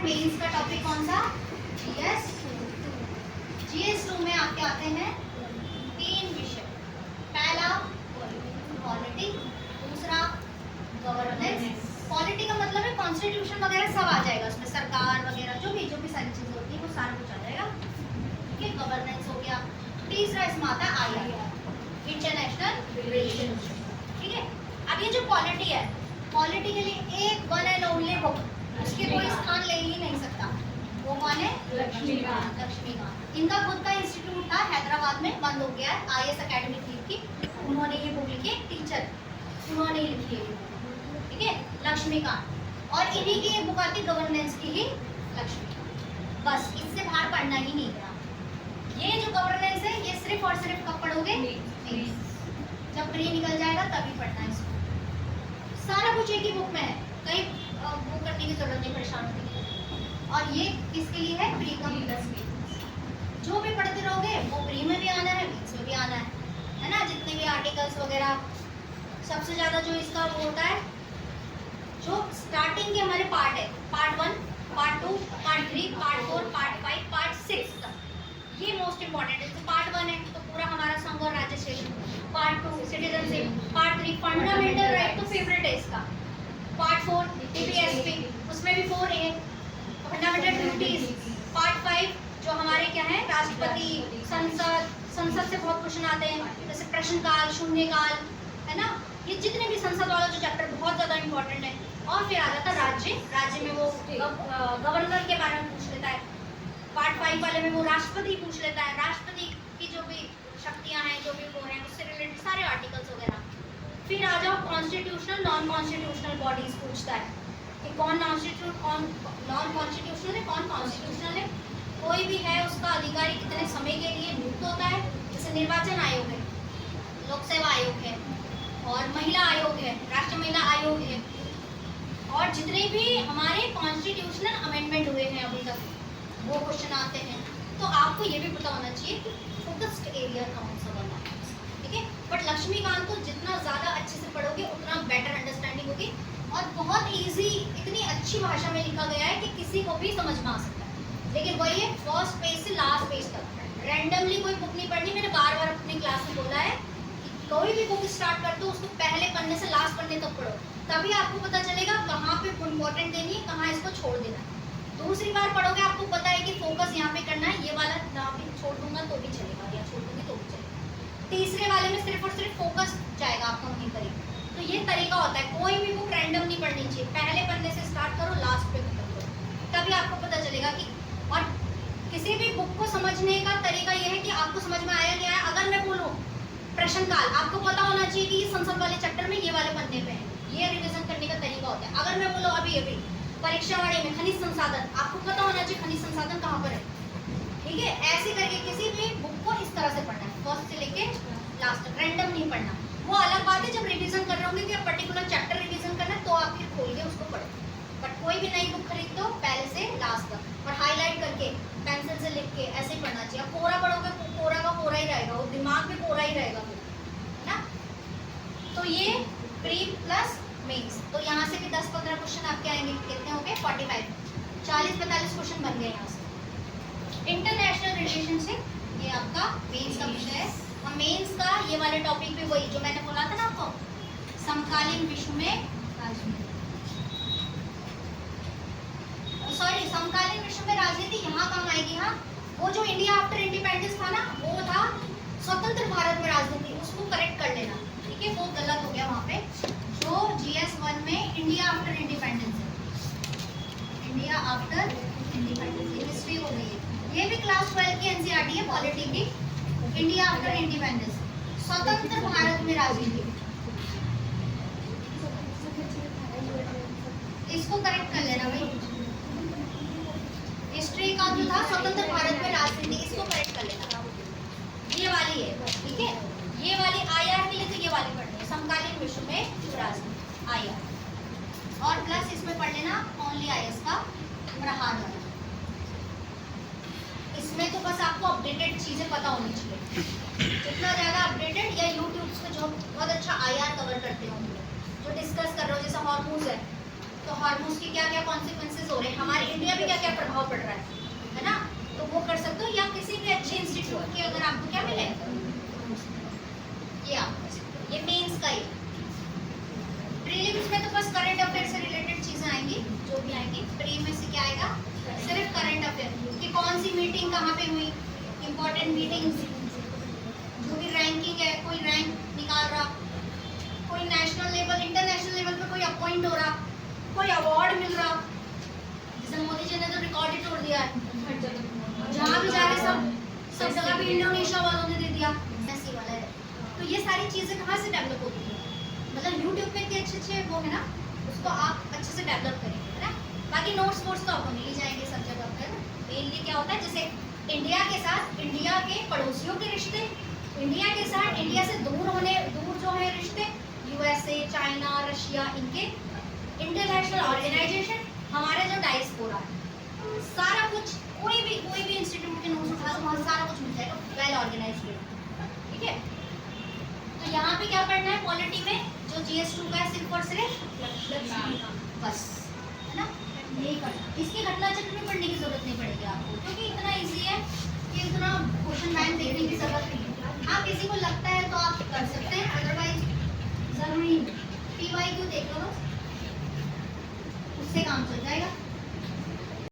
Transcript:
Mains का topic कौन सा? जीएस 2 में आपके आते हैं 3 विषय। पहला पॉलिटी, दूसरा गवर्नेंस। पॉलिटी का मतलब है कॉन्स्टिट्यूशन वगैरह सब आ जाएगा उसमें, सरकार वगैरह जो भी सारी चीजें होती है वो सारा कुछ आ जाएगा। ठीक है, गवर्नेंस हो गया। तीसरा इसमें आता है आईआर, इंटरनेशनल रिलेशन। ठीक है, अब ये जो पॉलिटी है, पॉलिटी के लिए एक वन एंड ओनली बुक, उसके कोई स्थान ले ही नहीं सकता, वो कौन है? लक्ष्मीकांत। लक्ष्मीकांत, इनका खुद का इंस्टीट्यूट था हैदराबाद में, बंद हो गया है, आईएएस एकेडमी थी की, उन्होंने ये बुक लिखी, टीचर उन्होंने ही लिखी है। ठीक है, लक्ष्मीकांत, और इन्हीं की ये बुक आती गवर्नेंस की ही, लक्ष्मीकांत। बस इससे बाहर पढ़ना ही नहीं है। ये जो गवर्नेंस है ये सिर्फ और सिर्फ कब पढ़ोगे? जब प्री निकल जाएगा तभी पढ़ना है इसको। सारा कुछ एक ही बुक में है, कहीं बुक करने की जरूरत नहीं, परेशान होने की। और ये किसके लिए है? प्री का प्लस में जो भी पढ़ते रहोगे वो प्री में भी आना है, मेंस में भी आना है ना। जितने भी आर्टिकल्स वगैरह, सबसे ज्यादा जो इसका वो होता है, जो स्टार्टिंग के हमारे पार्ट है, part 1, part 2, part 3, part 4, part 5, part 6 तक, ये मोस्ट इंपॉर्टेंट है। तो पार्ट 1 है तो पूरा हमारा संघ और राज्य शासन, part 2 citizenship, part 3 fundamental right, तो फेवरेट है इसका, पार्ट 4 टीपीएसपी, उसमें भी 4 है फंडामेंटल ड्यूटीज, पार्ट 5 जो हमारे क्या है, राष्ट्रपति, संसद, संसद से बहुत क्वेश्चन आते हैं, जैसे प्रश्नकाल, शून्यकाल, है ना। ये जितने भी संसद वाला जो चैप्टर बहुत ज्यादा इंपॉर्टेंट है। और फिर आ जाता है राज्य, राज्य में वो गवर्नर के बारे में पूछ लेता है, पार्ट 5 वाले में वो राष्ट्रपति पूछ लेता है, राष्ट्रपति की जो भी शक्तियां हैं, जो भी वो हैं, उससे रिलेटेड सारे आर्टिकल्स वगैरह। फिर आ जाओ कॉन्स्टिट्यूशनल, नॉन कॉन्स्टिट्यूशनल बॉडीज पूछता है कि कौन नॉन कॉन्स्टिट्यूशनल है, कौन कॉन्स्टिट्यूशनल है, कोई भी है उसका अधिकारी कितने समय के लिए नियुक्त होता है। जैसे निर्वाचन आयोग है, लोक सेवा आयोग है, और महिला आयोग है, राष्ट्रीय महिला आयोग है, और जितने भी हमारे कॉन्स्टिट्यूशनल अमेंडमेंट हुए हैं अभी तक वो क्वेश्चन आते हैं। तो आपको ये भी पता होना चाहिए कि फोकस्ड एरिया कौन सा वाला है। ठीक है, बट लक्ष्मीकांत को जितना ज़्यादा अच्छे से पढ़ोगे उतना बेटर अंडरस्टैंडिंग होगी, और बहुत इजी, इतनी अच्छी भाषा में लिखा गया है कि किसी को भी समझ में आ सकता है। लेकिन वही है, फर्स्ट पेज से लास्ट पेज तक रैंडमली कोई बुक नहीं पढ़नी। मैंने बार बार अपनी क्लास में बोला है कि कोई भी बुक स्टार्ट करते हो उसको पहले पन्ने से लास्ट पन्ने तक पढ़ो, तभी आपको पता चलेगा कहाँ पे इंपॉर्टेंट देनी है, कहाँ इसको छोड़ देना है। दूसरी बार पढ़ोगे आपको पता है कि फोकस यहाँ पे करना है, ये वाला ना भी छोड़ दूंगा तो भी चलेगा, या छोड़ दूंगी तो भी चलेगा। तीसरे वाले में सिर्फ और सिर्फ फोकस जाएगा आपका वहीं पर ही। तो ये तरीका होता है, कोई भी बुक रैंडम नहीं पढ़नी चाहिए, पहले पन्ने से स्टार्ट करो, लास्ट पे खत्म करो, तभी आपको पता चलेगा कि। और किसी भी बुक को समझने का तरीका ये है कि आपको समझ में आया नहीं आया। अगर मैं बोलूँ प्रश्नकाल, आपको पता होना चाहिए कि संसद वाले चैप्टर में ये वाले पन्ने पे है, ये रिविजन करने का तरीका होता है। अगर मैं बोलूँ अभी परीक्षावाड़ी में खनिज संसाधन, आपको पता होना चाहिए खनिज संसाधन कहाँ पर है। ठीक है, ऐसे करके किसी भी बुक को इस तरह से पढ़ना है, फर्स्ट से लेके लास्ट तक, रैंडम नहीं पढ़ना। वो अलग बात है जब रिवीजन कर रहे होंगे कि आप पर्टिकुलर चैप्टर रिवीजन करना है तो आप फिर खोल के उसको पढ़ो, बट कोई भी नई बुक खरीद दो पहले से लास्ट तक, और हाईलाइट करके पेंसिल से लिख के ऐसे ही पढ़ना चाहिए। अब कोरा पढ़ोगे तो कोरा का कोरा ही रहेगा, वो दिमाग में कोरा ही रहेगा, है ना। तो ये प्री प्लस मेंस, तो यहाँ से भी 10-15 क्वेश्चन आपके आएंगे। कितने हो गए? 45, 40-45 क्वेश्चन बन गए यहाँ से। इंटरनेशनल रिलेशनशिप, ये आपका मेंस का विषय है। और मेंस का ये वाले टॉपिक भी वही जो मैंने बोला था ना आपको, समकालीन विश्व में समकालीन विश्व में राजनीति यहाँ काम आएगी। हाँ, वो जो इंडिया आफ्टर इंडिपेंडेंस था ना, वो था स्वतंत्र भारत में राजनीति, उसको करेक्ट कर लेना। ठीक है, वो गलत हो गया वहाँ पे। जो GS 1 में इंडिया आफ्टर इंडिपेंडेंस है, इंडिया आफ्टर इंडिपेंडेंस, ये हिस्ट्री हो गई है। ये भी क्लास 12 की NCERT है, पॉलिटी की। इंडिया आफ्टर इंडिपेंडेंस, स्वतंत्र भारत में राजनीति, इसको करेक्ट कर लेना भाई। हिस्ट्री का जो था स्वतंत्र भारत में राजनीति, इसको करेक्ट कर लेना, ये वाली है। ठीक है, ये वाली IR के लिए तो ये वाली पढ़नी है, समकालीन विश्व में राजनीति IR, और प्लस इसमें पढ़ लेना ओनली IS का प्रहार वाला। इसमें तो बस आपको अपडेटेड चीजें पता होनी चाहिए, जितना ज्यादा अपडेटेड, या यूट्यूब पे जो बहुत अच्छा IR कवर करते होंगे, जो डिस्कस कर रहे हो, जैसे हॉर्मोन्स है तो हार्मोन्स की क्या क्या कॉन्सिक्वेंसेज हो रहे हैं, हमारे इंडिया में भी क्या क्या प्रभाव पड़ रहा है ना, तो वो कर सकते हो। या किसी भी अच्छे इंस्टीट्यूट के अगर आपको क्या मिले, ये आप कर सकते हो। ये मेंस का ही। प्रीलिम्स में तो बस करंट अफेयर से रिलेटेड चीजें आएंगी, जो भी आएंगी। प्री में से क्या आएगा, सिर्फ करंट अफेयर कि कौन सी मीटिंग कहाँ पे हुई, इंपॉर्टेंट मीटिंग्स, जो भी रैंकिंग है, कोई रैंक निकाल रहा, कोई नेशनल लेवल इंटरनेशनल लेवल पे कोई अपॉइंट हो रहा, कोई अवार्ड मिल रहा, जैसे मोदी जी ने तो रिकॉर्ड ही तोड़ दिया है, जहाँ भी जा रहे सब जगह भी इंडोनेशिया वालों ने दे दिया, ऐसी वाला है। तो ये सारी चीज़ें कहाँ से डेवलप होती है, मतलब यूट्यूब पे इतने अच्छे अच्छे वो है ना, उसको आप अच्छे से डेवलप करेंगे, है ना। बाकी नोट्स वोट्स तो आपको मिल ही जाएंगे सब जगह पर, है ना। मेनली क्या होता है, जैसे इंडिया के साथ इंडिया के पड़ोसियों के रिश्ते, इंडिया के साथ इंडिया से दूर जो है रिश्ते, यूएसए, चाइना, रशिया, इनके इंटरनेशनल ऑर्गेनाइजेशन, हमारे जो डायस्पोरा है, सारा कुछ कोई भी इंस्टीट्यूट के नोट्स उठा वहाँ सारा कुछ मिल जाएगा, वेल ऑर्गेनाइज्ड, ठीक है। तो यहाँ पे क्या पढ़ना है पॉलिटी में, जो GS2 का है, सिर्फ और सिर्फ बस, है ना, यही करना। इसकी घटना चक्र में पढ़ने की जरूरत नहीं पड़ेगी आपको, क्योंकि इतना इजी है कि इतना क्वेश्चन बैंक देखने की जरूरत नहीं है। हाँ, किसी को लगता है तो आप कर सकते हैं, अदरवाइज जरूरी PYQ देख लो, उससे काम चल जाएगा।